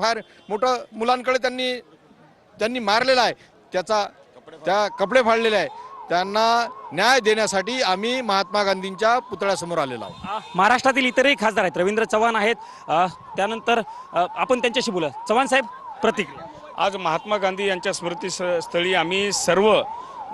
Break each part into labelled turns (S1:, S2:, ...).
S1: फार मोठं मुलांकडे त्यांनी मारलेला आहे, त्या कपडे फाडलेले आहे, त्यांना न्याय देण्यासाठी आम्ही महात्मा गांधींच्या पुतळ्यासमोर आलेलो आहोत।
S2: महाराष्ट्रातील इतरही खासदार आहेत, रवींद्र चव्हाण आहेत, त्यानंतर आपण त्यांच्याशी बोलू। चव्हाण साहेब, प्रतिक्रिया।
S3: आज महात्मा गांधी यांच्या स्मृतीस्थळी आम्ही सर्व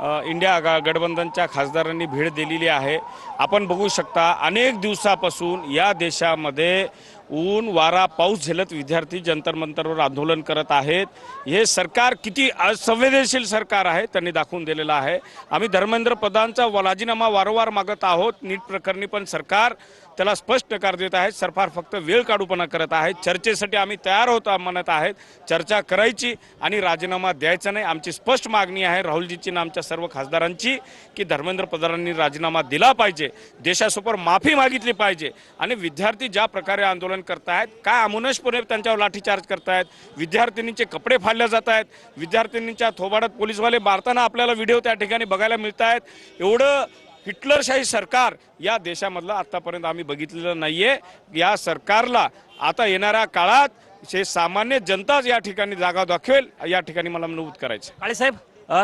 S3: इंडिया गठबंधनच्या खासदारांनी भेट दिलेली आहे। आपण बघू शकता अनेक दिवसापासून या देशामध्ये ऊन वारा पाऊस झेलत विद्यार्थी जंतर मंतरवर आंदोलन करत आहेत। हे सरकार किती असंवेदनशील सरकार आहे त्यांनी दाखवून दिलेलं आहे। आम्ही धर्मेंद्र प्रधानचा राजीनामा वारंवार मागत आहोत, नीट प्रकरणी पण सरकार त्याला स्पष्ट नकार देत आहे। सरकार फक्त वेळ काढूपणा करत आहे। चर्चेसाठी आम्ही तयार होत म्हणत आहेत, चर्चा करायची आणि राजीनामा द्यायचा नाही। आमची स्पष्ट मागणी आहे राहुलजीची आणि आमच्या सर्व खासदारांची की धर्मेंद्र प्रधानांनी राजीनामा दिला पाहिजे, देशासमोर माफी मागितली पाहिजे आणि विद्यार्थी ज्या प्रकारे आंदोलन करतायत, काय अमानुषपणे त्यांच्यावर लाठीचार्ज करतायत, विद्यार्थिनींचे कपडे फाडले जात आहेत, विद्यार्थिनींच्या थोबाडात पोलीसवाले मारताना आपल्याला व्हिडिओ त्या ठिकाणी बघायला मिळत आहेत। एवढं हिटलरशाही सरकार या देशामधलं आतापर्यंत आम्ही बघितलेलं नाहीये। या सरकारला आता येणाऱ्या काळात सामान्य जनताच या ठिकाणी जागा दाखवेल, या ठिकाणी मला नमूद करायचं।
S2: काळे साहेब,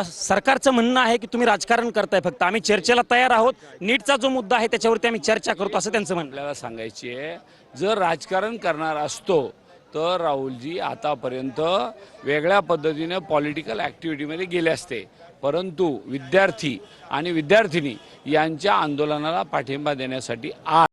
S2: सरकारचं म्हणणं आहे की तुम्ही राजकारण करताय, फक्त आम्ही चर्चेला तयार आहोत, नीटचा जो मुद्दा आहे त्याच्यावरती आम्ही चर्चा करतो, असं त्यांचं म्हणणं।
S4: आपल्याला सांगायची आहे, जर राजकारण करणार असतो तर राहुलजी आतापर्यंत वेगळ्या पद्धतीने पॉलिटिकल ॲक्टिव्हिटीमध्ये गेले असते, परंतु विद्यार्थी आणि विद्यार्थिनी यांच्या आंदोलनाला पाठिंबा देण्यासाठी आज